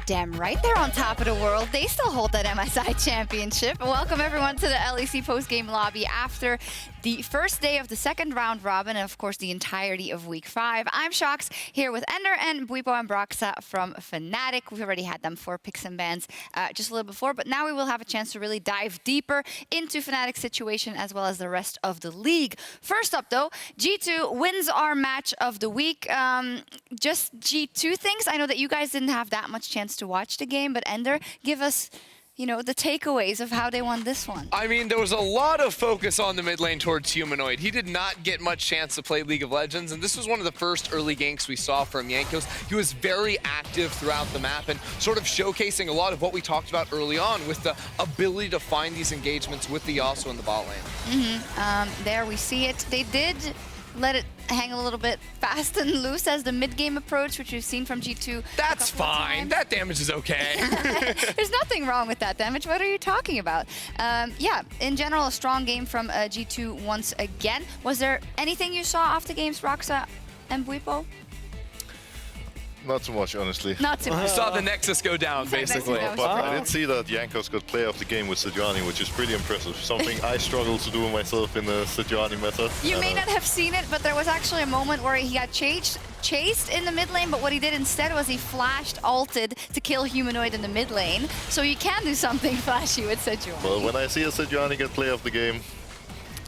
damn right they're on top of the world. They still hold that MSI championship. Welcome everyone to the LEC post-game lobby after the first day of the second round robin and of course the entirety of week 5. I'm Sjokz here with Ender and Bwipo and Broxah from Fnatic. We've already had them for picks and bans just a little before, but now we will have a chance to really dive deeper into Fnatic's situation as well as the rest of the league. First up though, G2 wins our match of the week. Just G2 things. I know that you guys didn't have that much chance to watch the game, but Ender, give us, you know, the takeaways of how they won this one. I mean, there was a lot of focus on the mid lane towards Humanoid. He did not get much chance to play League of Legends, and this was one of the first early ganks we saw from Sjokz. He was very active throughout the map and sort of showcasing a lot of what we talked about early on with the ability to find these engagements with the Yasuo in the bot lane. There we see it. They did let it hang a little bit fast and loose as the mid-game approach, which we've seen from G2. That's fine. That damage is okay. There's nothing wrong with that damage. What are you talking about? Yeah, in general, a strong game from G2 once again. Was there anything you saw off the games, Broxah and Bwipo? Not too much, honestly. Not too much. You saw the Nexus go down, basically. But I did see that Sjokz got player of the game with Sejuani, which is pretty impressive. Something I struggle to do myself in the Sejuani method. You may not have seen it, but there was actually a moment where he got chased in the mid lane, but what he did instead was he flashed ulted to kill Humanoid in the mid lane. So you can do something flashy with Sejuani. Well, when I see a Sejuani get player of the game,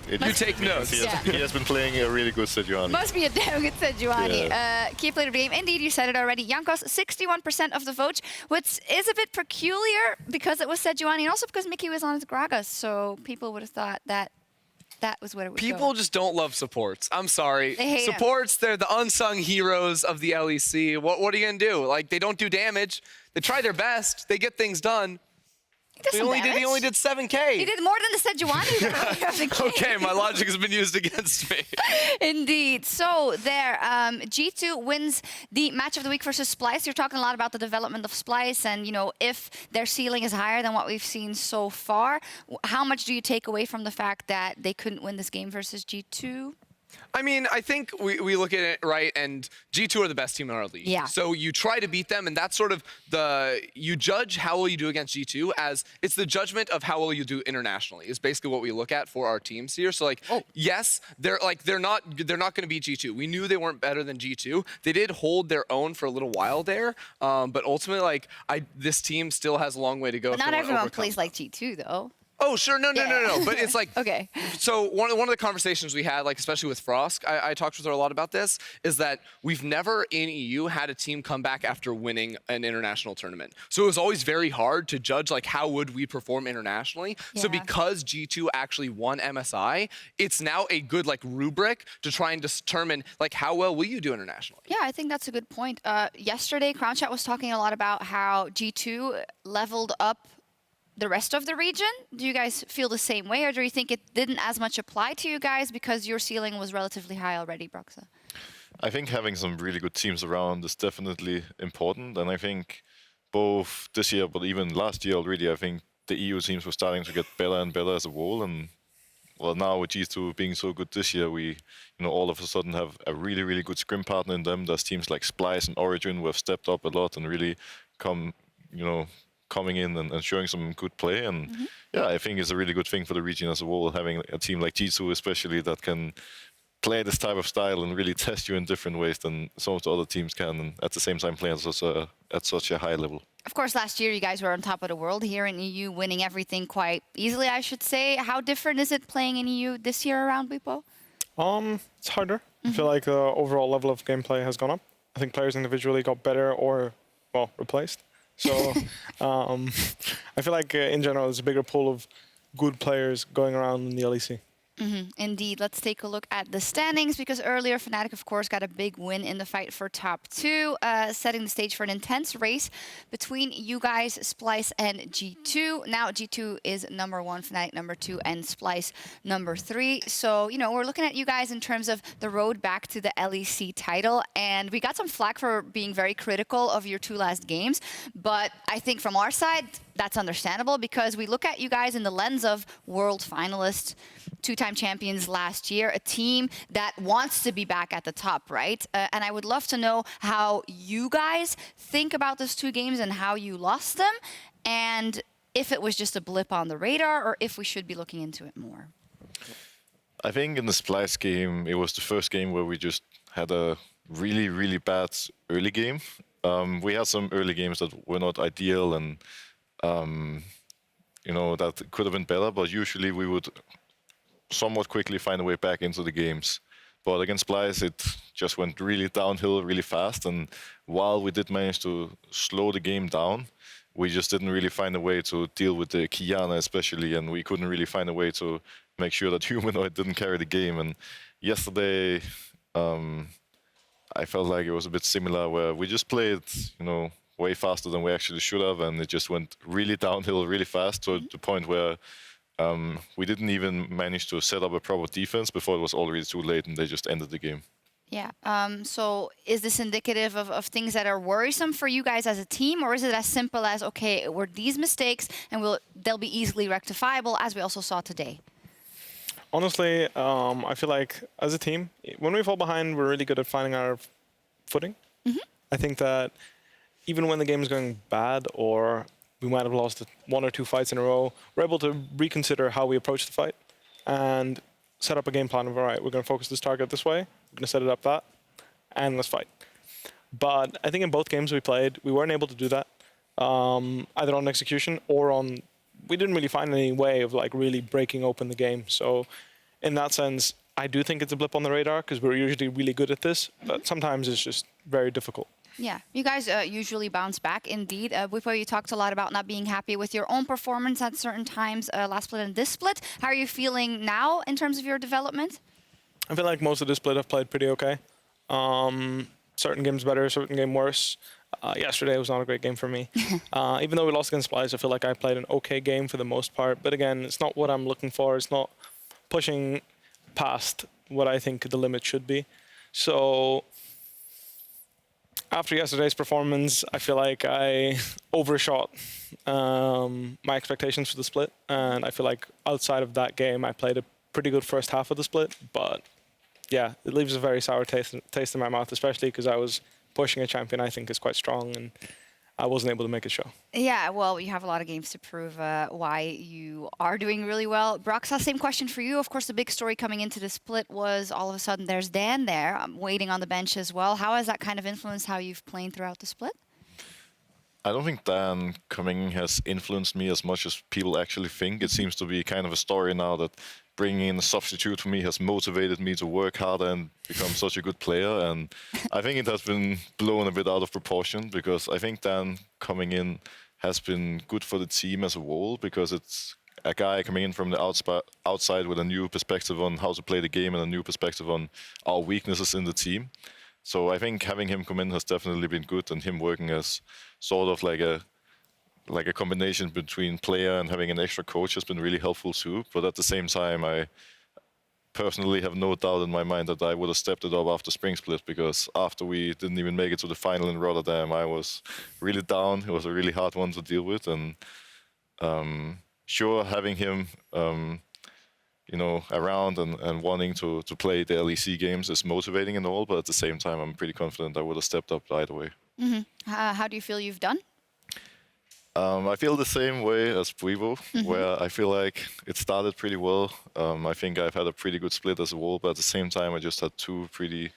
you take notes. He has been playing a really good Sejuani. Must be a damn good Sejuani. Yeah. Key player of the game. Indeed, you said it already. Sjokz, 61% of the votes, which is a bit peculiar because it was Sejuani and also because Mickey was on his Gragas, so people would have thought that that was where it would People go. just don't love supports. I'm sorry. They hate supports, they're the unsung heroes of the LEC. What are you going to do? Like, they don't do damage. They try their best. They get things done. He only did 7K. He did more than the Sejuani. Okay, my logic has been used against me. Indeed. So there, G2 wins the match of the week versus Splyce. You're talking a lot about the development of Splyce and, you know, if their ceiling is higher than what we've seen so far, how much do you take away from the fact that they couldn't win this game versus G2? I mean, I think we look at it, right, and G2 are the best team in our league. Yeah. So you try to beat them, and that's sort of you judge how well you do against G2 as it's the judgment of how well you do internationally is basically what we look at for our teams here. So, like, yes, they're not going to beat G2. We knew they weren't better than G2. They did hold their own for a little while there, but ultimately, like, this team still has a long way to go. But not everyone plays like G2, though. Oh, sure. No. But it's like, okay. So one of the conversations we had, like especially with Frost, I talked with her a lot about this, is that we've never in EU had a team come back after winning an international tournament. So it was always very hard to judge like how would we perform internationally. Yeah. So because G2 actually won MSI, it's now a good like rubric to try and determine like how well will you do internationally. Yeah, I think that's a good point. Yesterday, CrownChat was talking a lot about how G2 leveled up the rest of the region. Do you guys feel the same way, or do you think it didn't as much apply to you guys because your ceiling was relatively high already, Broxah? I think having some really good teams around is definitely important, and I think both this year, but even last year already, I think the EU teams were starting to get better and better as a whole, and well, now with G2 being so good this year, we, all of a sudden have a really, really good scrim partner in them. There's teams like Splyce and Origin who have stepped up a lot and really coming in and showing some good play. And yeah, I think it's a really good thing for the region as a whole, having a team like G2 especially that can play this type of style and really test you in different ways than some of the other teams can, and at the same time play at such a high level. Of course, last year you guys were on top of the world here in EU, winning everything quite easily, I should say. How different is it playing in EU this year around Bwipo? It's harder. I feel like the overall level of gameplay has gone up. I think players individually got better or, well, replaced. So I feel like in general there's a bigger pool of good players going around in the LEC. Indeed. Let's take a look at the standings, because earlier Fnatic, of course, got a big win in the fight for top 2, setting the stage for an intense race between you guys, Splyce, and G2. Now G2 is number 1, Fnatic number 2, and Splyce number 3. So, we're looking at you guys in terms of the road back to the LEC title, and we got some flack for being very critical of your 2 last games. But I think from our side, that's understandable because we look at you guys in the lens of world finalists, 2-time champions last year, a team that wants to be back at the top, right? And I would love to know how you guys think about those 2 games and how you lost them, and if it was just a blip on the radar or if we should be looking into it more. I think in the Splice game, it was the first game where we just had a really, really bad early game. We had some early games that were not ideal and, you know, that could have been better, but usually we would somewhat quickly find a way back into the games. But against Splice, it just went really downhill really fast. And while we did manage to slow the game down, we just didn't really find a way to deal with the Kiana especially, and we couldn't really find a way to make sure that Humanoid didn't carry the game. And yesterday, I felt like it was a bit similar, where we just played, you know, way faster than we actually should have, and it just went really downhill really fast to the point where we didn't even manage to set up a proper defense before it was already too late, and they just ended the game. Yeah. So is this indicative of things that are worrisome for you guys as a team, or is it as simple as, okay, were these mistakes and they'll be easily rectifiable, as we also saw today? Honestly, I feel like as a team, when we fall behind, we're really good at finding our footing. I think that even when the game is going bad or we might have lost 1 or 2 fights in a row, we're able to reconsider how we approach the fight and set up a game plan of, all right, we're going to focus this target this way, we're going to set it up that, and let's fight. But I think in both games we played, we weren't able to do that, either on execution or on... We didn't really find any way of like really breaking open the game. So in that sense, I do think it's a blip on the radar because we're usually really good at this, but sometimes it's just very difficult. Yeah, you guys usually bounce back, indeed. Bwipo, you talked a lot about not being happy with your own performance at certain times, last split and this split. How are you feeling now in terms of your development? I feel like most of the split I've played pretty okay. Certain games better, certain game worse. Yesterday was not a great game for me. Even though we lost against Splice, I feel like I played an okay game for the most part. But again, it's not what I'm looking for. It's not pushing past what I think the limit should be. So after yesterday's performance, I feel like I overshot my expectations for the split. And I feel like outside of that game, I played a pretty good first half of the split. But yeah, it leaves a very sour taste in my mouth, especially because I was pushing a champion I think is quite strong, and I wasn't able to make it show. Yeah, well, you have a lot of games to prove why you are doing really well. Broxah, same question for you. Of course, the big story coming into the split was all of a sudden there's Dan there, waiting on the bench as well. How has that kind of influenced how you've played throughout the split? I don't think Dan coming in has influenced me as much as people actually think. It seems to be kind of a story now that bringing in a substitute for me has motivated me to work harder and become such a good player. And I think it has been blown a bit out of proportion, because I think Dan coming in has been good for the team as a whole, because it's a guy coming in from the outside with a new perspective on how to play the game and a new perspective on our weaknesses in the team. So I think having him come in has definitely been good, and him working as sort of like a combination between player and having an extra coach has been really helpful too. But at the same time, I personally have no doubt in my mind that I would have stepped it up after Spring Split, because after we didn't even make it to the final in Rotterdam, I was really down. It was a really hard one to deal with, and sure, having him you know, around and wanting to play the LEC games is motivating and all, but at the same time, I'm pretty confident I would have stepped up either way. How do you feel you've done? I feel the same way as Bwipo, where I feel like it started pretty well. I think I've had a pretty good split as a whole, but at the same time, I just had 2 pretty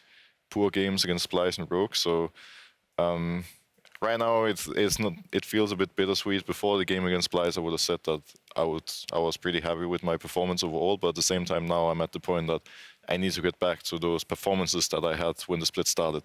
poor games against Splice and Rogue. So right now, it feels a bit bittersweet. Before the game against Splice, I would have said that I was pretty happy with my performance overall, but at the same time, now I'm at the point that I need to get back to those performances that I had when the split started.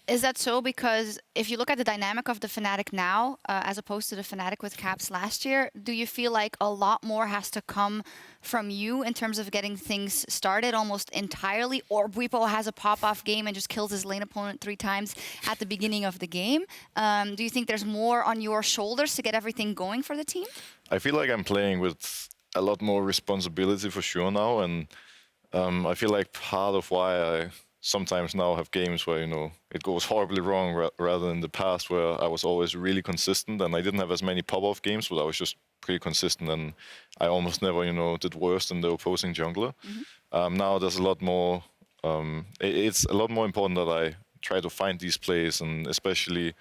Is that so? Because if you look at the dynamic of the Fnatic now, as opposed to the Fnatic with Caps last year, do you feel like a lot more has to come from you in terms of getting things started almost entirely? Or Bwipo has a pop-off game and just kills his lane opponent 3 times at the beginning of the game? Do you think there's more on your shoulders to get everything going for the team? I feel like I'm playing with a lot more responsibility for sure now, and I feel like part of why I sometimes now have games where, it goes horribly wrong rather than the past where I was always really consistent and I didn't have as many pop-off games, but I was just pretty consistent and I almost never, did worse than the opposing jungler. Now there's a lot more, it's a lot more important that I try to find these plays, and especially,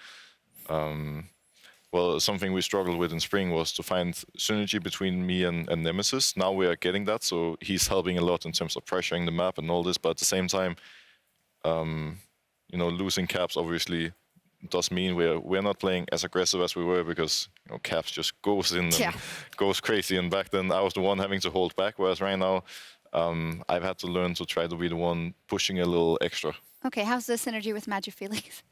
something we struggled with in spring was to find synergy between me and Nemesis. Now we are getting that, so he's helping a lot in terms of pressuring the map and all this, but at the same time, losing Caps obviously does mean we're not playing as aggressive as we were, because Caps just goes in and goes crazy, and back then I was the one having to hold back, whereas right now I've had to learn to try to be the one pushing a little extra. Okay, how's the synergy with Magifelix?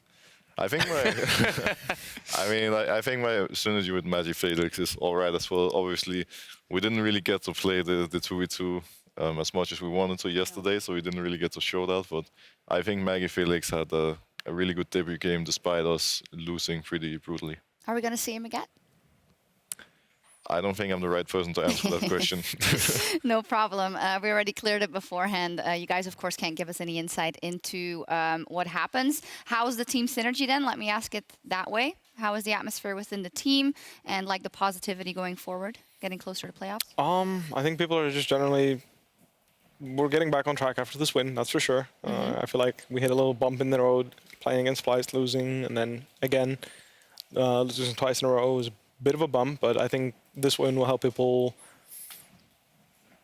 I think I think my synergy with Magifelix is all right as well. Obviously, we didn't really get to play the 2v2 as much as we wanted to yesterday, so we didn't really get to show that. But I think Magifelix had a really good debut game despite us losing pretty brutally. Are we going to see him again? I don't think I'm the right person to answer that question. No problem. We already cleared it beforehand. You guys, of course, can't give us any insight into what happens. How is the team synergy then? Let me ask it that way. How is the atmosphere within the team and the positivity going forward, getting closer to playoffs? I think people are just generally, we're getting back on track after this win, that's for sure. I feel like we hit a little bump in the road playing against Spliced, losing, and then again, losing twice in a row was a bit of a bump, but I think this win will help people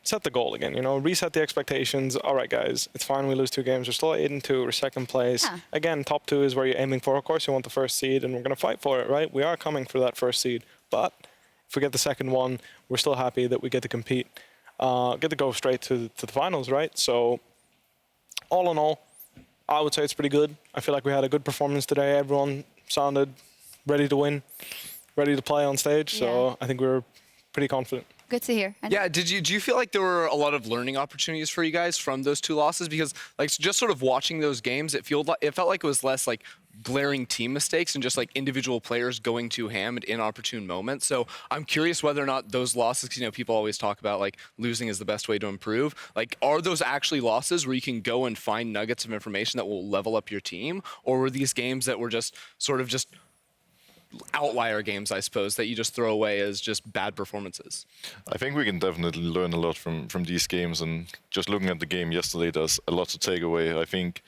set the goal again, reset the expectations. All right, guys, it's fine, we lose 2 games. We're still 8-2, we're second place. Yeah. Again, top 2 is where you're aiming for. Of course, you want the first seed, and we're going to fight for it, right? We are coming for that first seed. But if we get the second one, we're still happy that we get to compete, get to go straight to the finals, right? So, all in all, I would say it's pretty good. I feel like we had a good performance today. Everyone sounded ready to win, ready to play on stage. Yeah. So I think we were pretty confident. Good to hear. Yeah, do you feel like there were a lot of learning opportunities for you guys from those 2 losses? Because just sort of watching those games, it felt like it was less glaring team mistakes and just individual players going too ham at inopportune moments. So I'm curious whether or not those losses, people always talk about losing is the best way to improve. Are those actually losses where you can go and find nuggets of information that will level up your team, or were these games that were just sort of just outlier games, I suppose, that you just throw away as just bad performances? I think we can definitely learn a lot from these games, and just looking at the game yesterday, there's a lot to take away. I think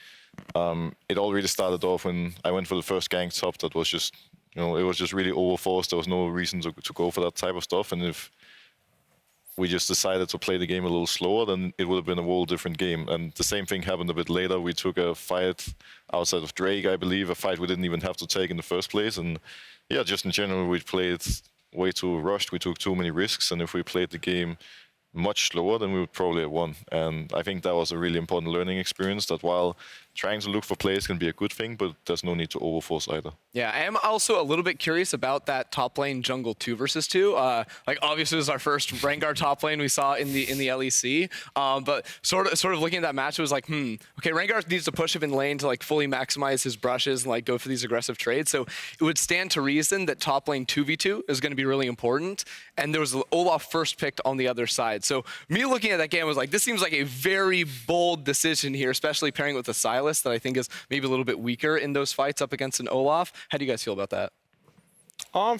it already started off when I went for the first gank top. That was just, it was just really overforced. There was no reason to go for that type of stuff, and if we just decided to play the game a little slower, then it would have been a whole different game. And the same thing happened a bit later. We took a fight outside of Drake, I believe, a fight we didn't even have to take in the first place. And yeah, just in general, we played way too rushed. We took too many risks. And if we played the game much slower, then we would probably have won. And I think that was a really important learning experience, that while trying to look for plays can be a good thing, but there's no need to overforce either. Yeah, I am also a little bit curious about that top lane jungle 2 versus 2. Obviously, it was our first Rengar top lane we saw in the LEC. But sort of looking at that match, it was okay, Rengar needs to push him in lane to fully maximize his brushes and go for these aggressive trades. So it would stand to reason that top lane 2v2 is going to be really important. And there was Olaf first picked on the other side. So me looking at that game was this seems like a very bold decision here, especially pairing with a Sylas that I think is maybe a little bit weaker in those fights up against an Olaf. How do you guys feel about that?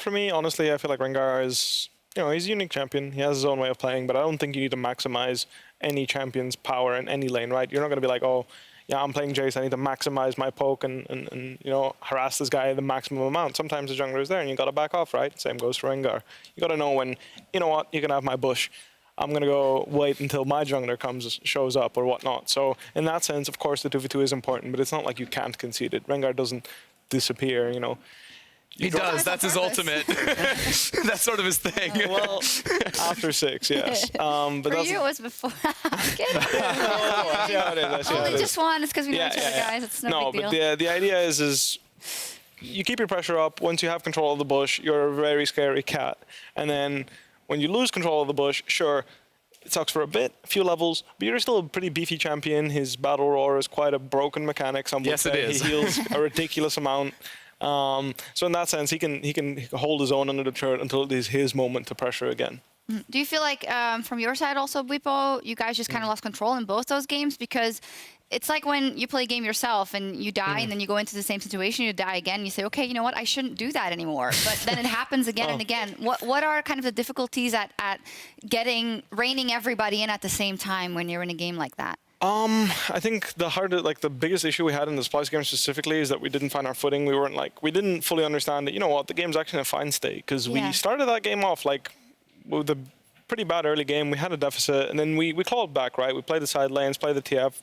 For me, honestly, I feel like Rengar is, he's a unique champion. He has his own way of playing, but I don't think you need to maximize any champion's power in any lane, right? You're not going to be oh, yeah, I'm playing Jace, I need to maximize my poke and harass this guy the maximum amount. Sometimes the jungler is there and you got to back off, right? Same goes for Rengar. You got to know when, you know what, you can have my bush. I'm going to go wait until my jungler shows up or whatnot. So in that sense, of course, the 2v2 is important, but it's not like you can't concede it. Rengar doesn't disappear, He does. That's his ultimate. That's sort of his thing. Well, after 6, yes. But for you, it was before. I'm kidding. Only just one. It's because we know each other, guys. It's no big deal. But the idea is you keep your pressure up. Once you have control of the bush, you're a very scary cat. And then when you lose control of the bush, sure, it sucks for a few levels, but you're still a pretty beefy champion. His battle roar is quite a broken mechanic. Some would say. It is. He heals a ridiculous amount. So in that sense, he can hold his own under the turret until it is his moment to pressure again. Do you feel like from your side also, Bwipo, you guys just kind of lost control in both those games? Because it's like when you play a game yourself and you die and then you go into the same situation, you die again, you say, okay, you know what, I shouldn't do that anymore. But then it happens again and again. What are kind of the difficulties at reining everybody in at the same time when you're in a game like that? I think the biggest issue we had in the Splice game specifically is that we didn't find our footing. We didn't fully understand that, you know what, the game's actually in a fine state. Because we started that game off with a pretty bad early game. We had a deficit, and then we clawed back, right? We played the side lanes, played the TF,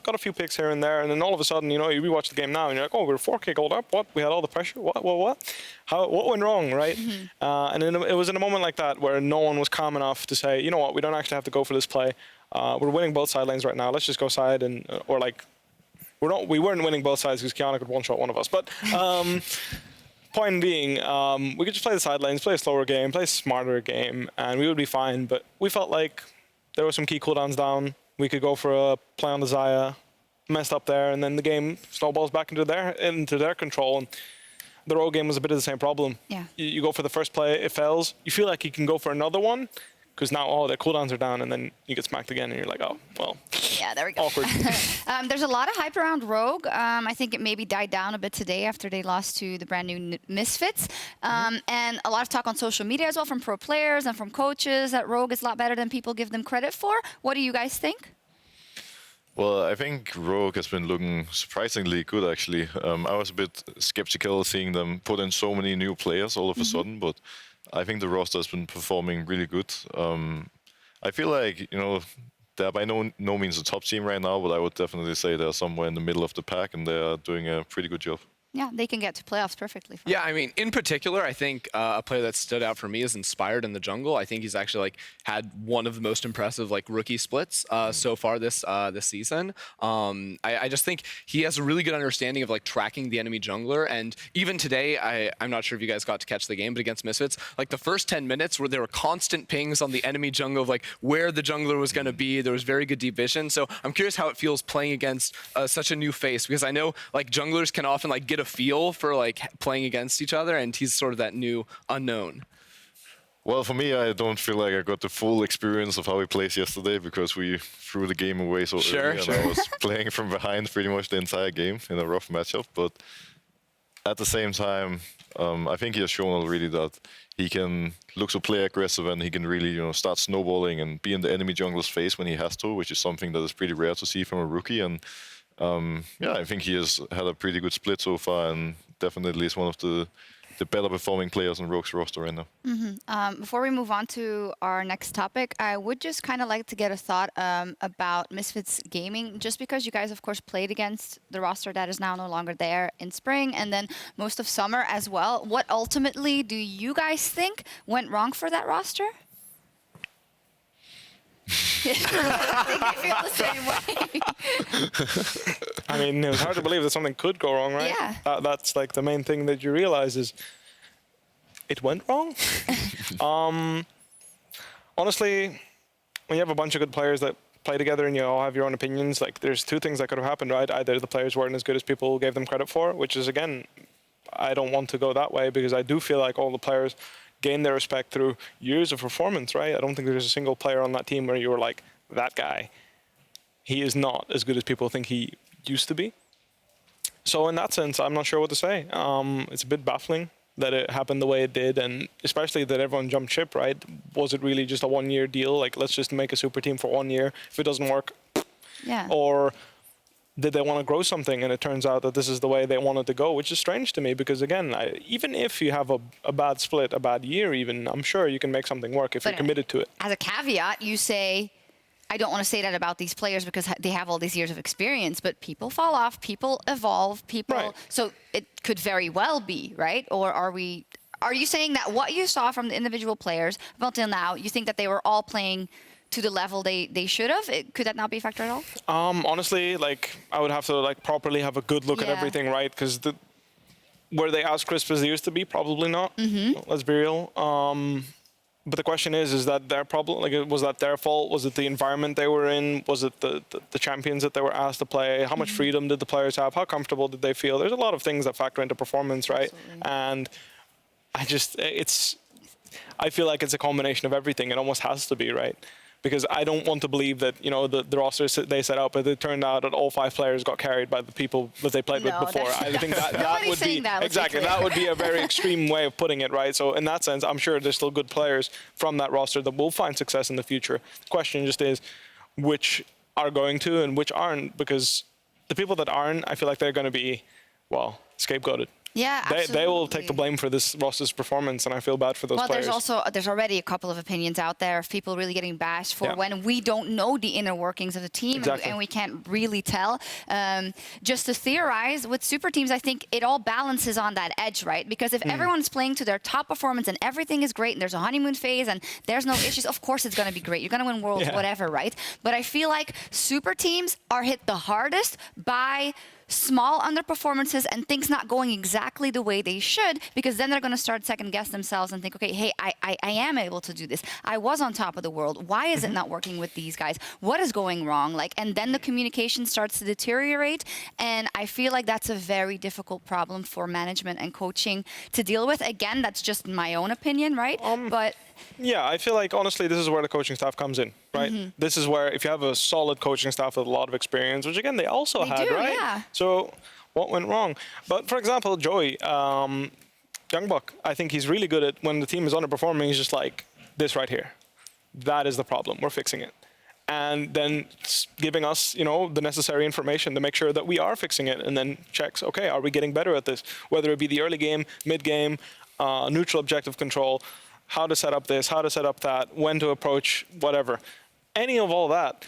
got a few picks here and there, and then all of a sudden, you rewatch the game now, and you're like, oh, we're 4K gold up. What? We had all the pressure. What? What went wrong, right? And then it was in a moment like that where no one was calm enough to say, you know what, we don't actually have to go for this play. We're winning both side lanes right now. Let's just go side we weren't winning both sides because Kiana could one-shot one of us. But point being, we could just play the side lanes, play a slower game, play a smarter game, and we would be fine. But we felt like there were some key cooldowns down. We could go for a play on the Xayah, messed up there, and then the game snowballs back into their control. And the road game was a bit of the same problem. Yeah. You go for the first play, it fails. You feel like you can go for another one, because now, their cooldowns are down, and then you get smacked again, and you're like, oh, well. Yeah, there we go. Awkward. There's a lot of hype around Rogue. I think it maybe died down a bit today after they lost to the brand new Misfits. And a lot of talk on social media as well from pro players and from coaches that Rogue is a lot better than people give them credit for. What do you guys think? Well, I think Rogue has been looking surprisingly good, actually. I was a bit skeptical seeing them put in so many new players all of a sudden, but I think the roster has been performing really good. I feel like, they're by no means a top team right now, but I would definitely say they're somewhere in the middle of the pack, and they're doing a pretty good job. Yeah, they can get to playoffs perfectly. Yeah, I mean, in particular, I think a player that stood out for me is Inspired in the jungle. I think he's actually had one of the most impressive rookie splits so far this season. I just think he has a really good understanding of tracking the enemy jungler. And even today, I'm not sure if you guys got to catch the game, but against Misfits, the first 10 minutes where there were constant pings on the enemy jungle of where the jungler was going to be. There was very good deep vision. So I'm curious how it feels playing against such a new face, because I know junglers can often get a feel for playing against each other, and he's sort of that new unknown. Well, for me, I don't feel like I got the full experience of how he plays yesterday, because we threw the game away so early, and I was playing from behind pretty much the entire game in a rough matchup. But at the same time, I think he has shown already that he can look to play aggressive, and he can really start snowballing and be in the enemy jungler's face when he has to, which is something that is pretty rare to see from a rookie. And I think he has had a pretty good split so far, and definitely is one of the better performing players on Rogue's roster right now. Before we move on to our next topic, I would just kind of like to get a thought about Misfits Gaming, just because you guys, of course, played against the roster that is now no longer there in spring, and then most of summer as well. What ultimately do you guys think went wrong for that roster? I think I feel the same way. I mean, it was hard to believe that something could go wrong, right? Yeah. That's the main thing that you realize is it went wrong. Honestly, when you have a bunch of good players that play together and you all have your own opinions, there's two things that could have happened, right? Either the players weren't as good as people gave them credit for, which is, again, I don't want to go that way, because I do feel like all the players gain their respect through years of performance, right? I don't think there's a single player on that team where you were like, that guy, he is not as good as people think he used to be. So in that sense, I'm not sure what to say. It's a bit baffling that it happened the way it did, and especially that everyone jumped ship, right? Was it really just a one-year deal? Let's just make a super team for 1 year. If it doesn't work, yeah. Or did they want to grow something, and it turns out that this is the way they wanted to go, which is strange to me, because again, even if you have a bad split, a bad year even, I'm sure you can make something work if you're committed to it. As a caveat, you say, I don't want to say that about these players because they have all these years of experience, but people fall off, people evolve, Right. So it could very well be, right? Or are you saying that what you saw from the individual players up until now, you think that they were all playing to the level they should have? Could that not be a factor at all? Honestly, I would have to properly have a good look at everything, right? Because were they as crisp as they used to be? Probably not. Let's be real. But the question is that their problem? Was that their fault? Was it the environment they were in? Was it the champions that they were asked to play? How much freedom did the players have? How comfortable did they feel? There's a lot of things that factor into performance, right? Absolutely. And I feel like it's a combination of everything. It almost has to be, right? because I don't want to believe that, you know, the roster they set up, but it turned out that all 5 players got carried by the people that they played with before. I think that would be exactly that would be a very extreme way of putting it, right? So in that sense, I'm sure there's still good players from that roster that will find success in the future. The question just is which are going to and which aren't, because the people that aren't, I feel like they're going to be, well, scapegoated. Yeah, absolutely. They will take the blame for this roster's performance, and I feel bad for those players. Well, there's already a couple of opinions out there of people really getting bashed for when we don't know the inner workings of the team and we can't really tell. Just to theorize, with super teams, I think it all balances on that edge, right? Because if everyone's playing to their top performance and everything is great and there's a honeymoon phase and there's no issues, of course it's going to be great. You're going to win worlds, whatever, right? But I feel like super teams are hit the hardest by small underperformances and things not going exactly the way they should, because then they're going to start second guess themselves and think, okay, hey, I am able to do this. I was on top of the world. Why is it not working with these guys? What is going wrong? Like, and then the communication starts to deteriorate. And I feel like that's a very difficult problem for management and coaching to deal with. Again, that's just my own opinion, right? But yeah, I feel like, honestly, this is where the coaching staff comes in, right? This is where, if you have a solid coaching staff with a lot of experience, which, again, they also had, right? Yeah. So what went wrong? But, for example, Joey, Youngbuck, I think he's really good at when the team is underperforming, he's just like, this right here. That is the problem. We're fixing it. And then giving us, you know, the necessary information to make sure that we are fixing it, and then checks, okay, are we getting better at this? Whether it be the early game, mid game, neutral objective control, how to set up this, how to set up that, when to approach, whatever. Any of all that,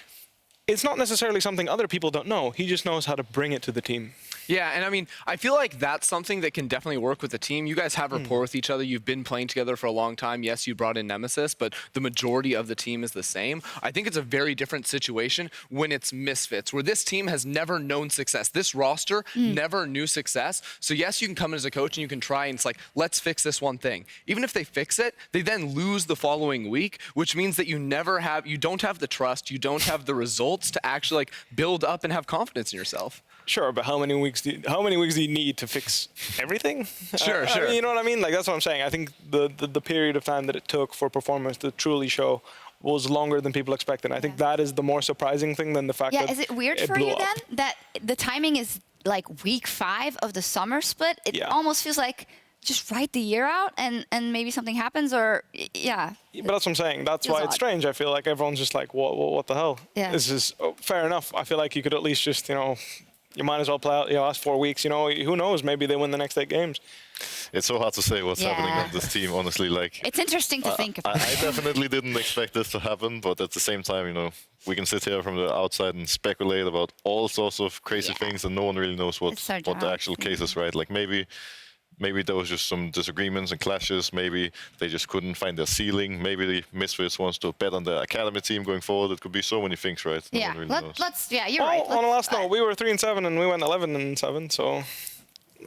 it's not necessarily something other people don't know. He just knows how to bring it to the team. Yeah, and I mean, I feel like that's something that can definitely work with the team. You guys have rapport with each other. You've been playing together for a long time. Yes, you brought in Nemesis, but the majority of the team is the same. I think it's a very different situation when it's Misfits, where this team has never known success. This roster never knew success. So yes, you can come in as a coach and you can try and it's like, let's fix this one thing. Even if they fix it, they then lose the following week, which means that you don't have the trust, you don't have the results to actually like build up and have confidence in yourself. Sure, but how many weeks do you need to fix everything? Sure. I mean, you know what I mean? Like, that's what I'm saying. I think the period of time that it took for performance to truly show was longer than people expected. I think that is the more surprising thing than the fact that is it weird for you then that the timing is like week 5 of the summer split? It almost feels like just write the year out and maybe something happens, or But that's what I'm saying. That's why it's strange. I feel like everyone's just like, what the hell? Yeah. This is fair enough. I feel like you could at least just, you know, you might as well play out, last 4 weeks. You know, who knows? Maybe they win the next 8 games. It's so hard to say what's happening on this team, honestly. Like, it's interesting to think about. I definitely didn't expect this to happen, but at the same time, you know, we can sit here from the outside and speculate about all sorts of crazy things, and no one really knows what the actual case is, right? Like, maybe there was just some disagreements and clashes. Maybe they just couldn't find their ceiling. Maybe the Misfits wants to bet on the academy team going forward. It could be so many things, right? Yeah, no one really knows. You're right. On the last note, we were 3-7 and we went 11-7. So,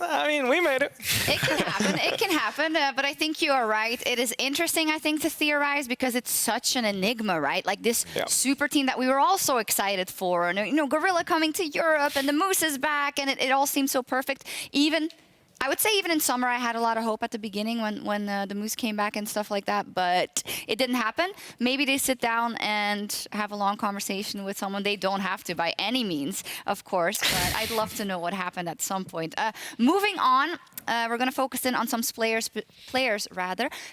I mean, we made it. It can happen. It can happen. But I think you are right. It is interesting, I think, to theorize because it's such an enigma, right? Like this super team that we were all so excited for. And, you know, Gorilla coming to Europe and the Moose is back, and it all seems so perfect. I would say even in summer, I had a lot of hope at the beginning when the Moose came back and stuff like that, but it didn't happen. Maybe they sit down and have a long conversation with someone. They don't have to by any means, of course, but I'd love to know what happened at some point. Moving on, we're going to focus in on some players,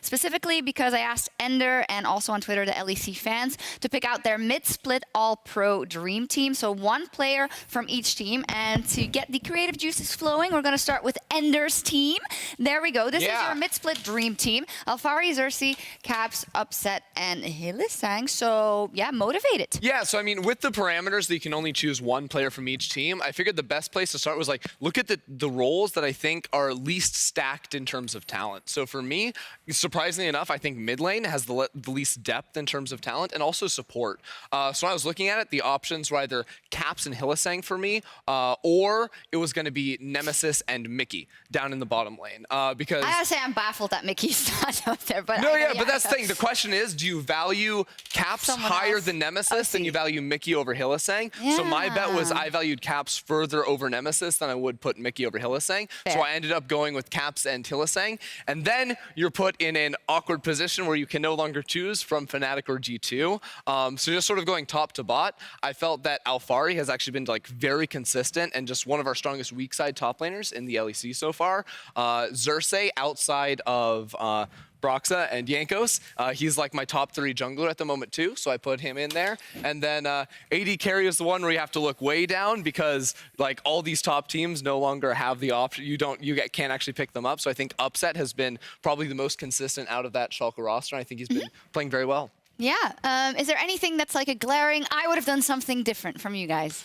specifically because I asked Ender and also on Twitter the LEC fans to pick out their mid-split all-pro dream team. So one player from each team, and to get the creative juices flowing, we're going to start with Ender's team. There we go. This is your mid-split dream team. Alphari, Xerxes, Caps, Upset, and Hylissang. So, yeah, motivated. Yeah, so I mean, with the parameters that you can only choose one player from each team, I figured the best place to start was like, look at the roles that I think are least stacked in terms of talent. So for me, surprisingly enough, I think mid lane has the least depth in terms of talent, and also support. So when I was looking at it, the options were either Caps and Hylissang for me, or it was going to be Nemesis and Mickey. down in the bottom lane. Because I gotta say, I'm baffled that Mickey's not up there. But no, but that's the thing. The question is, do you value Caps Someone higher else. than Nemesis than you value Mickey over Hylissang? So my bet was I valued Caps further over Nemesis than I would put Mickey over Hylissang. So I ended up going with Caps and Hylissang. And then you're put in an awkward position where you can no longer choose from Fnatic or G2. So just sort of going top to bot, I felt that Alphari has actually been like very consistent and just one of our strongest weak side top laners in the LEC so far. Xerxes outside of Broxah and Jankos. He's like my top 3 jungler at the moment too, so I put him in there. And then AD carry is the one where you have to look way down because like all these top teams no longer have the option. You can't actually pick them up. So I think Upset has been probably the most consistent out of that Schalke roster. And I think he's been playing very well. Yeah. Is there anything that's like a glaring, I would have done something different from you guys?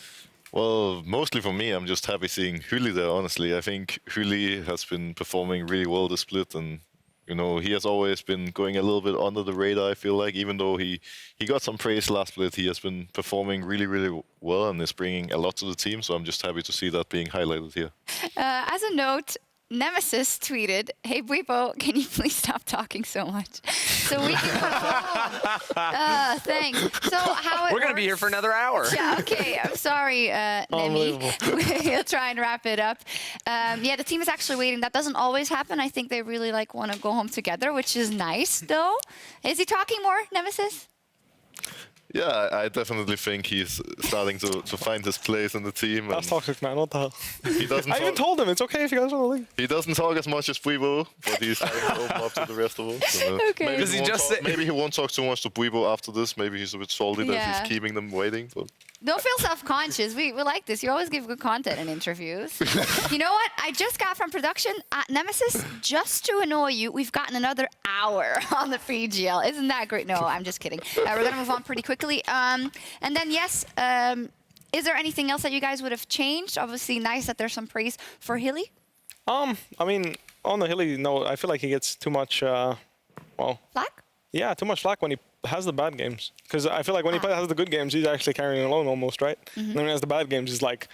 Well, mostly for me, I'm just happy seeing Hyli there, honestly. I think Hyli has been performing really well this split, and you know, he has always been going a little bit under the radar, I feel like. Even though he got some praise last split, he has been performing really, really well and is bringing a lot to the team, so I'm just happy to see that being highlighted here. As a note, Nemesis tweeted, "Hey Bwipo, can you please stop talking so much so we can perform?" Thanks. So how it We're going to be here for another hour. Yeah, okay. I'm sorry, Nemi. We'll try and wrap it up. Yeah, the team is actually waiting. That doesn't always happen. I think they really like want to go home together, which is nice, though. Is he talking more, Nemesis? Yeah, I definitely think he's starting to find his place in the team. That's toxic, man. What the hell? He doesn't I even told him it's okay if you guys want to leave. He doesn't talk as much as Bwipo, but he's starting to open up to the rest of us. So, Okay. maybe he won't talk too much to Bwipo after this. Maybe he's a bit salty that Yeah. he's keeping them waiting. But Don't feel self-conscious. We like this. You always give good content in interviews. You know what? I just got from production, Nemesis, just to annoy you, we've gotten another hour on the PGL. Isn't that great? No, I'm just kidding. We're going to move on pretty quickly. And then, yes, is there anything else that you guys would have changed? Obviously, nice that there's some praise for Hilly. I mean, on the Hilly note, I feel like he gets too much, Black? yeah, too much flack when he has the bad games. Because I feel like when he has the good games, he's actually carrying alone almost, right? And then when he has the bad games, he's like,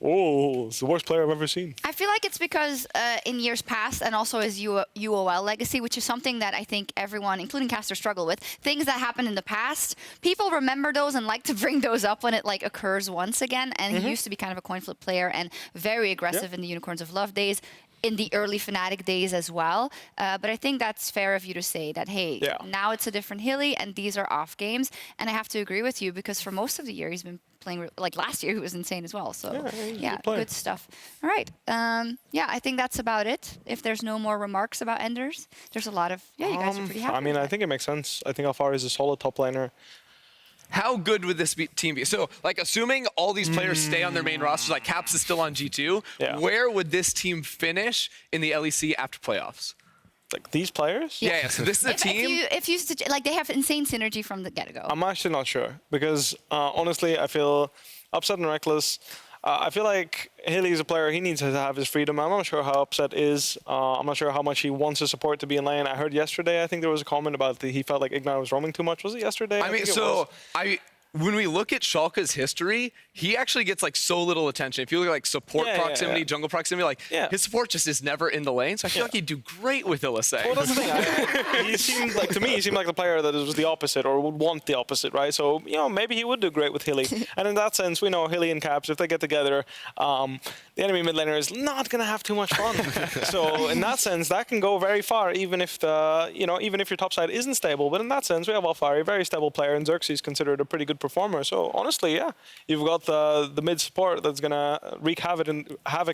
oh, it's the worst player I've ever seen. I feel like it's because in years past, and also his UOL legacy, which is something that I think everyone, including Caster, struggle with, things that happened in the past, people remember those and like to bring those up when it like occurs once again. And he used to be kind of a coin flip player and very aggressive in the Unicorns of Love days, in the early Fnatic days as well. But I think that's fair of you to say that, hey, now it's a different Hilly and these are off games. And I have to agree with you because for most of the year, he's been playing, like last year, he was insane as well. So yeah, good stuff. All right. Yeah, I think that's about it. If there's no more remarks about Enders, there's a lot of, you guys are pretty happy. I mean, with I that. think it makes sense. I think Alphari is a solid top laner. How good would this team be? So, like, assuming all these players stay on their main rosters, like Caps is still on G2, where would this team finish in the LEC after playoffs? Like these players? Yeah, so this is a team. If you like, they have insane synergy from the get-go. I'm actually not sure because honestly, I feel Upset and Reckless. I feel like Hilly is a player, he needs to have his freedom. I'm not sure how Upset is. I'm not sure how much he wants his support to be in lane. I heard yesterday, I think there was a comment about he felt like Ignite was roaming too much. Was it yesterday? I mean, so when we look at Schalke's history, he actually gets like so little attention. If you look at like support proximity, jungle proximity, like his support just is never in the lane. So I feel like he'd do great with Hylissang. Well, that's the thing. He seemed like, to me, he seemed like the player that was the opposite or would want the opposite, right? So, you know, maybe he would do great with Hilly. And in that sense, we know Hilly and Caps, if they get together, the enemy mid laner is not going to have too much fun. So in that sense, that can go very far, even if even if your top side isn't stable. But in that sense, we have Alphari, a very stable player, and Xerxes considered a pretty good performer. So honestly, yeah, you've got the mid support that's gonna wreak havoc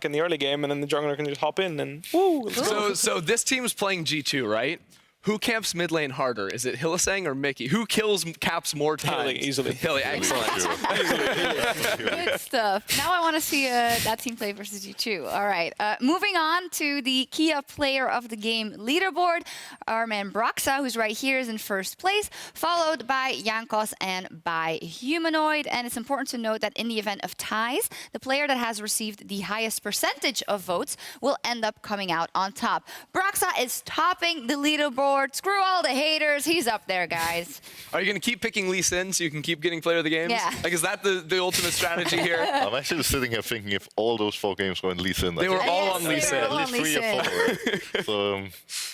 in the early game, and then the jungler can just hop in and woo. Let's go. So this team's playing G2, right? Who camps mid lane harder? Is it Hylissang or Mickey? Who kills Caps more times? Hilly, easily. Hilly, excellent. Good stuff. Now I want to see that team play versus G2. All right. Moving on to the Kia Player of the Game leaderboard. Our man Broxah, who's right here, is in first place, followed by Jankos and by Humanoid. And it's important to note that in the event of ties, the player that has received the highest percentage of votes will end up coming out on top. Broxah is topping the leaderboard leaderboard. Screw all the haters. He's up there, guys. Are you going to keep picking Lee Sin so you can keep getting player of the games? Yeah. Like, is that the ultimate strategy here? I'm actually sitting here thinking if all those 4 games were in Lee Sin, They were all on Lee they Sin. were all at on least Lee 3 or Sin. 4. So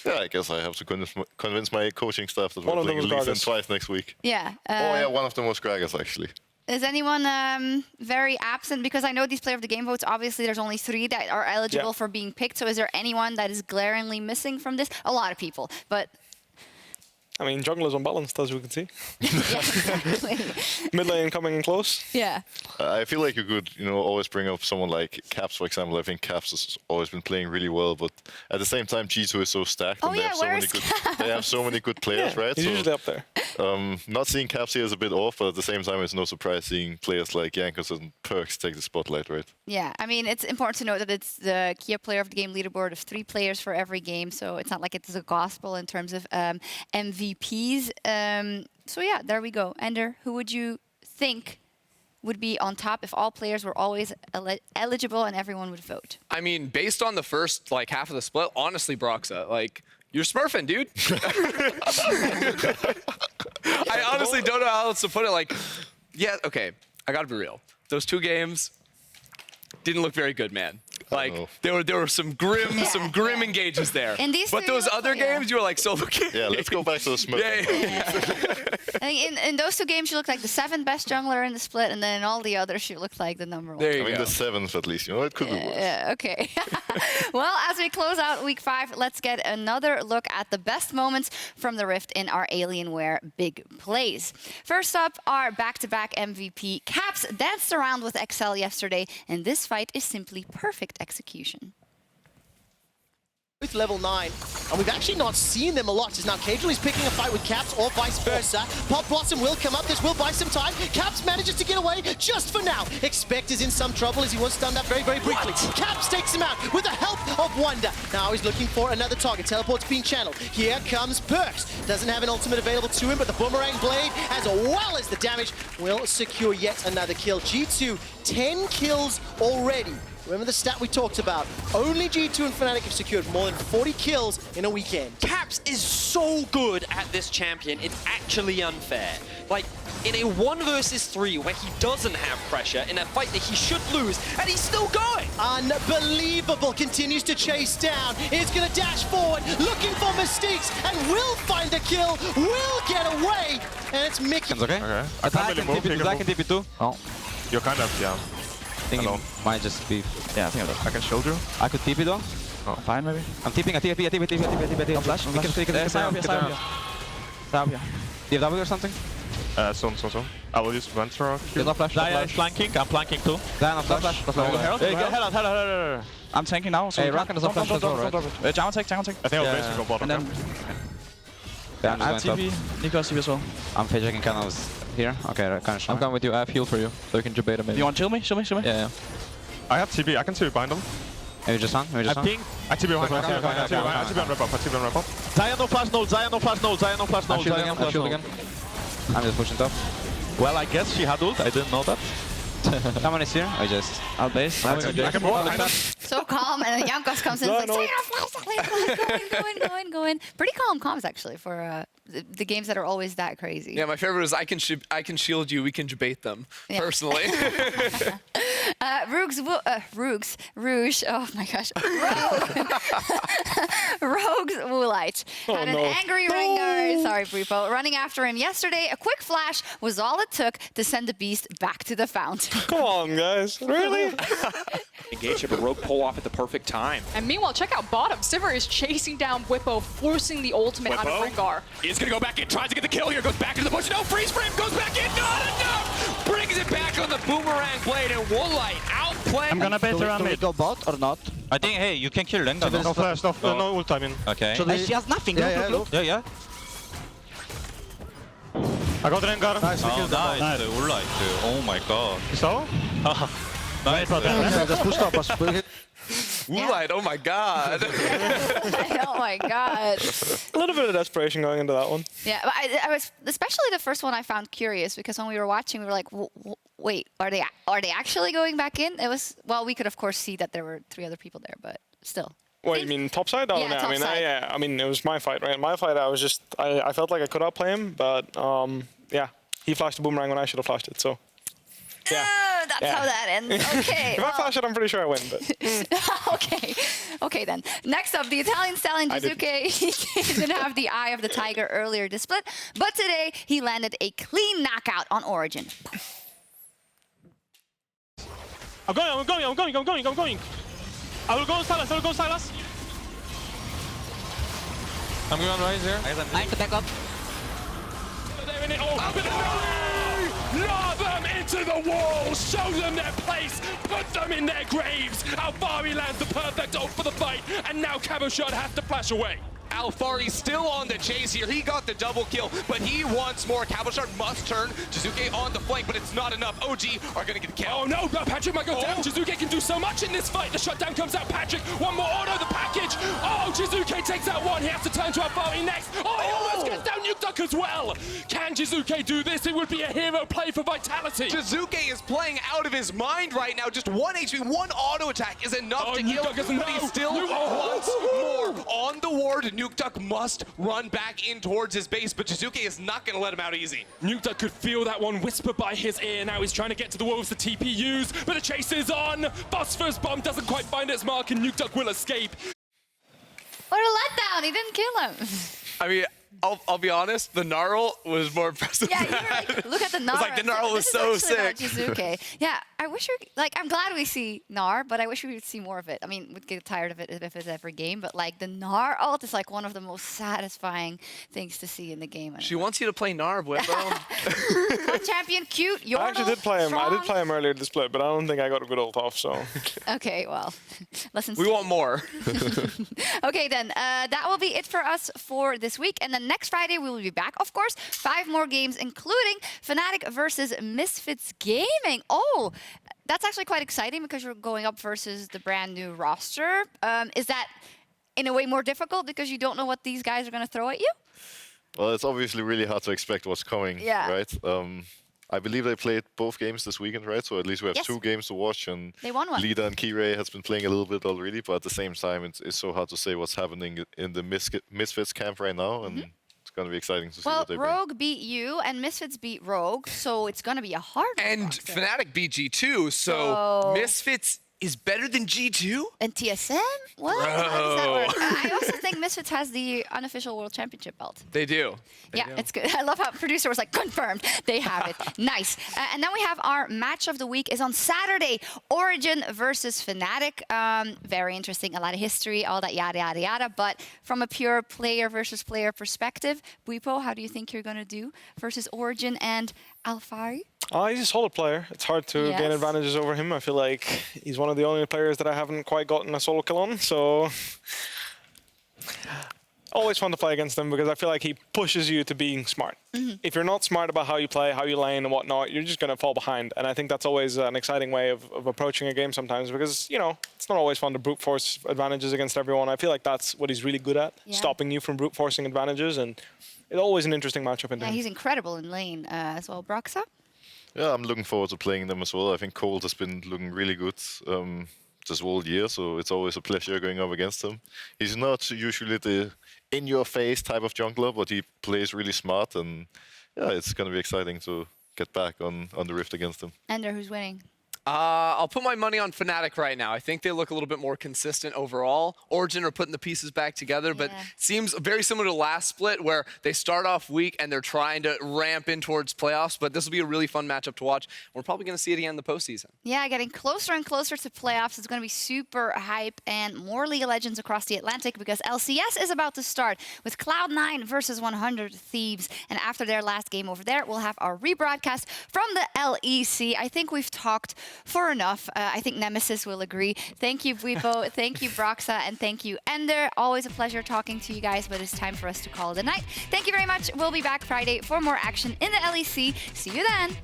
yeah, I guess I have to convince my coaching staff that One we're of them playing was Lee Sin Gragas. twice next week. Yeah. Oh yeah, one of them was Gragas actually. Is anyone very absent? Because I know these player of the game votes, obviously there's only 3 that are eligible for being picked. So is there anyone that is glaringly missing from this? A lot of people, but... I mean, jungle is unbalanced, as we can see. yeah, exactly. Mid lane coming in close. Yeah. I feel like you could, always bring up someone like Caps, for example. I think Caps has always been playing really well, but at the same time, G2 is so stacked, and they have so many good players, right? He's usually up there. Not seeing Caps here is a bit off, but at the same time, it's no surprise seeing players like Jankos and Perks take the spotlight, right? Yeah, I mean, it's important to note that it's the Kia player of the game leaderboard of 3 players for every game, so it's not like it's a gospel in terms of MVPs. So yeah, there we go. Ender, who would you think would be on top if all players were always eligible and everyone would vote? I mean, based on the first half of the split, honestly, Broxah, you're smurfing, dude. I honestly don't know how else to put it. Yeah, okay, I gotta be real. Those 2 games didn't look very good, man. There were some grim engages there. And these but those other games, you were solo kill. Yeah, let's go back to the smoke. I think in those 2 games, you looked like the 7th best jungler in the split, and then in all the others, you looked like the number 1. There you I mean, go. the 7th at least, it could be worse. Yeah, okay. Well, as we close out week 5, let's get another look at the best moments from the Rift in our Alienware big plays. First up, our back-to-back MVP, Caps, danced around with XL yesterday, and this fight is simply perfect execution. With level 9, and we've actually not seen them a lot. Now Cajun is picking a fight with Caps or vice versa. Pop Blossom will come up, this will buy some time. Caps manages to get away just for now. Expect is in some trouble as he was stunned up very, very briefly. Caps takes him out with the help of Wonder. Now he's looking for another target. Teleport's being channeled. Here comes Perks. Doesn't have an ultimate available to him, but the Boomerang Blade, as well as the damage, will secure yet another kill. G2, 10 kills already. Remember the stat we talked about. Only G2 and Fnatic have secured more than 40 kills in a weekend. Caps is so good at this champion, it's actually unfair. In a 1 versus 3 where he doesn't have pressure, in a fight that he should lose, and he's still going. Unbelievable, continues to chase down. Is gonna dash forward, looking for mistakes, and will find the kill, will get away, and it's Mickey. Okay. I can't really move. Black and TP2. Oh. You're kind of, yeah. I think Hello. it might just be... Yeah, I think I'm I can shield you. I could TP though. Oh. Fine, maybe. I'm TPing, I TP. I'm flash. We can DFW or something? Soon. I will use Ventura. There's no flash. Zaya is flanking, I'm flanking too. Zaya no flash. Herald. Herald. I'm tanking now. So Hey, Rakan doesn't flash as well, right? Jungle take. I think I'll basically go bottom. And then Yeah, I have I'm just going TP, Nico has TP as well. top. I'm fidgeting kind of here. Okay, kind of. I'm coming with you. I have heal for you, so you can debate a minute. You want to chill me? Chill me? Yeah. I have TP. I can TP bind them. Maybe just on. I TP behind. I TP on rep up. Zaya no flash node. Zaya no flash node. I shield again. I'm just pushing top. Well, I guess she had ult. I didn't know that. Someone is here. I'll base. I can move. So calm, and then Jankos comes in and is like, go in. Pretty calm comms, actually, for the games that are always that crazy. Yeah, my favorite is I can shield you, we can debate them, personally. Rouge, oh my gosh. Rogue's Woolite had an angry Rengar, sorry Bwipo, running after him yesterday. A quick flash was all it took to send the beast back to the fountain. Come on, guys. Really? Engage it, but Rogue pull off at the perfect time. And meanwhile, check out bottom. Simmer is chasing down Bwipo, forcing the ultimate out of Rengar. Is gonna go back in, tries to get the kill here, goes back into the bush. No, freeze frame, goes back in, not enough! Brings it back on the Boomerang Blade, and Woolite outplayed. I'm gonna bait around mid. Go bot or not? I think, hey, you can kill Rengar. No flash, no ult, I mean. Okay. She has nothing. Look. Yeah. I got Rengar. Nice. Oh, nice. Woolite. Oh my god. So? Nice. Just push top. Woolite, oh my god. Oh my god. A little bit of desperation going into that one. Yeah, but I was, especially the first one I found curious, because when we were watching, we were like, wait, are they actually going back in? It was, well, we could of course see that there were 3 other people there, but still. What do you mean, topside? Oh, Yeah, no, I mean, topside. I mean, it was my fight, right? My fight, I was just, I felt like I could outplay him, but yeah, he flashed the boomerang when I should have flashed it, so. Yeah. Oh, that's Yeah. how that ends. Okay. If I flash it, I'm pretty sure I win, but. Okay. Okay then. Next up, the Italian stallion Jizuke. He didn't have the eye of the tiger earlier this split, but today he landed a clean knockout on Origin. I'm going. I will go Silas. I'm going on Rise here. I need to back up. Lob them into the wall, show them their place, put them in their graves. Alfari lands the perfect ult for the fight, and now Cabochard has to flash away. Alfari still on the chase here. He got the double kill, but he wants more. Cabochard must turn Jizuke on the flank, but it's not enough. OG are going to get killed. Oh no, Patrick might go down. Jizuke can do so much in this fight. The shutdown comes out. Patrick, one more auto, the package. Oh, Jizuke takes out one. He has to turn to Alfari next. Oh, he almost gets down Nuke Duck as well. Can Jizuke do this? It would be a hero play for Vitality. Jizuke is playing out of his mind right now. Just one HP, one auto attack is enough to kill, but he still wants more. On the ward, Nuke Duck must run back in towards his base, but Jizuke is not going to let him out easy. Nuke Duck could feel that one whisper by his ear. Now he's trying to get to the wolves, the TPUs, but the chase is on. Phosphorus Bomb doesn't quite find its mark, and Nuke Duck will escape. What a letdown. He didn't kill him. I mean, I'll be honest, the Gnarl was more impressive. Yeah, you were like, look at the Gnar. It's like the Gnarl was so sick. Jizuke. Yeah, I wish I'm glad we see Gnar, but I wish we would see more of it. I mean, we'd get tired of it if it's every game, but like the Gnar ult is like one of the most satisfying things to see in the game. She wants you to play Gnar, Bwipo. Fun champion, cute. I actually did play him. Strong. I did play him earlier this split, but I don't think I got a good ult off, so. Okay, well, lessons. We want more. Okay, then that will be it for us for this week. And then next Friday, we will be back, of course. 5 more games, including Fnatic versus Misfits Gaming. Oh, that's actually quite exciting because you're going up versus the brand new roster. Is that in a way more difficult because you don't know what these guys are going to throw at you? Well, it's obviously really hard to expect what's coming, right? I believe they played both games this weekend, right? So at least we have 2 games to watch, and they won one. Leader and Kirei has been playing a little bit already, but at the same time, it's so hard to say what's happening in the Misfits camp right now, and it's going to be exciting to see what they bring. Rogue beat you, and Misfits beat Rogue, so it's going to be a hard one. And Fnatic beat G2, so Misfits is better than G2? And TSM? What? How does that work? I also think Misfits has the unofficial World Championship belt. They do. It's good. I love how producer was like, confirmed. They have it. Nice. And then we have our match of the week is on Saturday. Origin versus Fnatic. Very interesting. A lot of history, all that yada, yada, yada. But from a pure player versus player perspective, Bwipo, how do you think you're going to do versus Origin and Alfari? He's a solid player. It's hard to gain advantages over him. I feel like he's one of the only players that I haven't quite gotten a solo kill on, so always fun to play against him because I feel like he pushes you to being smart. If you're not smart about how you play, how you lane and whatnot, you're just going to fall behind. And I think that's always an exciting way of approaching a game sometimes because, you know, it's not always fun to brute force advantages against everyone. I feel like that's what he's really good at, stopping you from brute forcing advantages. And it's always an interesting matchup in there. Yeah, he's incredible in lane as well. Broxah? Yeah, I'm looking forward to playing them as well. I think Colt has been looking really good this whole year, so it's always a pleasure going up against him. He's not usually the in-your-face type of jungler, but he plays really smart, and yeah, it's going to be exciting to get back on the Rift against him. Ender, who's winning? I'll put my money on Fnatic right now. I think they look a little bit more consistent overall. Origin are putting the pieces back together, but it seems very similar to last split where they start off weak and they're trying to ramp in towards playoffs, but this will be a really fun matchup to watch. We're probably going to see it again in the postseason. Yeah, getting closer and closer to playoffs. It's going to be super hype and more League of Legends across the Atlantic because LCS is about to start with Cloud9 versus 100 Thieves. And after their last game over there, we'll have our rebroadcast from the LEC. I think we've talked for enough. I think Nemesis will agree. Thank you, Bwipo. Thank you, Broxah. And thank you, Ender. Always a pleasure talking to you guys, but it's time for us to call it a night. Thank you very much. We'll be back Friday for more action in the LEC. See you then.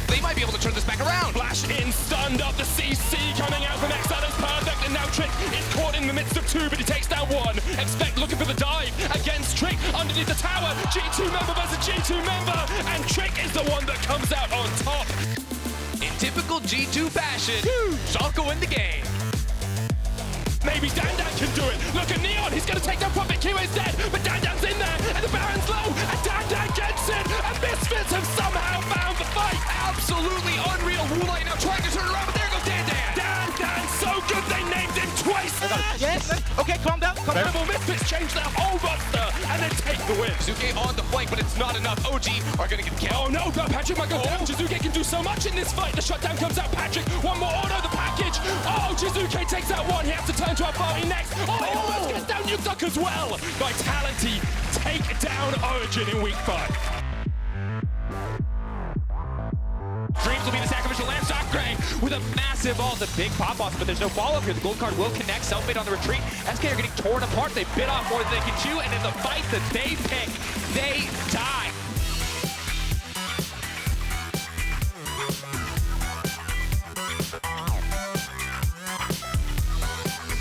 They might be be able to turn this back around. Flash in, stunned up. The CC coming out from Exile is perfect, and now Trick is caught in the midst of two, but he takes down one. Expect looking for the dive against Trick underneath the tower. G2 member versus G2 member, and Trick is the one that comes out on top. In typical G2 fashion, Sjokz win the game. Maybe Dandan can do it. Look at Neon, he's going to take down Prophet Q is dead, but Dandan's in there, and the Baron's low, and Dandan gets it, and Misfits have somehow found the fight. Absolutely unreal. Wulai now trying to turn around, but there goes Dandan. Dandan, so good they named him twice. Yes. Okay, calm down. Calm down. Rebel Misfits change their whole roster, and then take the win. Jizuke on the flank, but it's not enough. OG are going to get killed. Oh no, but Patrick might go down. Jizuke can do so much in this fight. The shutdown comes out. Patrick, one more auto, the package. Oh, Jizuke takes out one. He has to turn to our party next. Oh, he almost gets down Nuke Duck as well. Vitality take down Origin in week 5. Dreams will be the sacrificial lamb. Gray with a massive ult, the big pop-off, but there's no follow-up here. The gold card will connect. Selfmade on the retreat. SK are getting torn apart. They bit off more than they can chew, and in the fight that they pick, they die.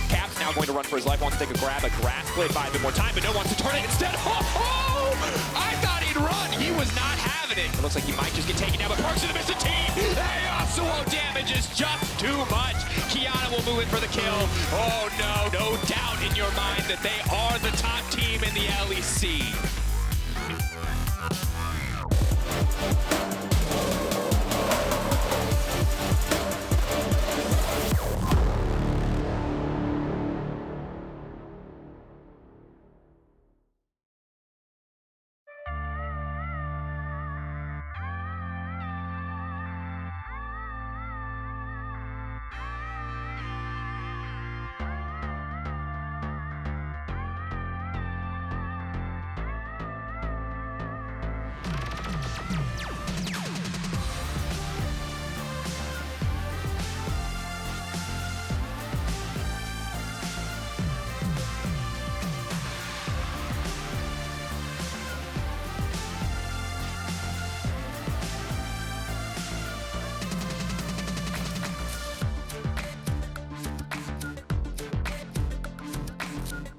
Cap's now going to run for his life. Wants to take a grab, a grass blade, buy a bit more time, but no wants to turn it instead. I thought he'd run. He was not having it. It looks like he might just get taken down, but Parks in the midst of team. Hey, Yasuo damage is just too much. Kiana will move in for the kill. Oh no, no doubt in your mind that they are the top team in the LEC.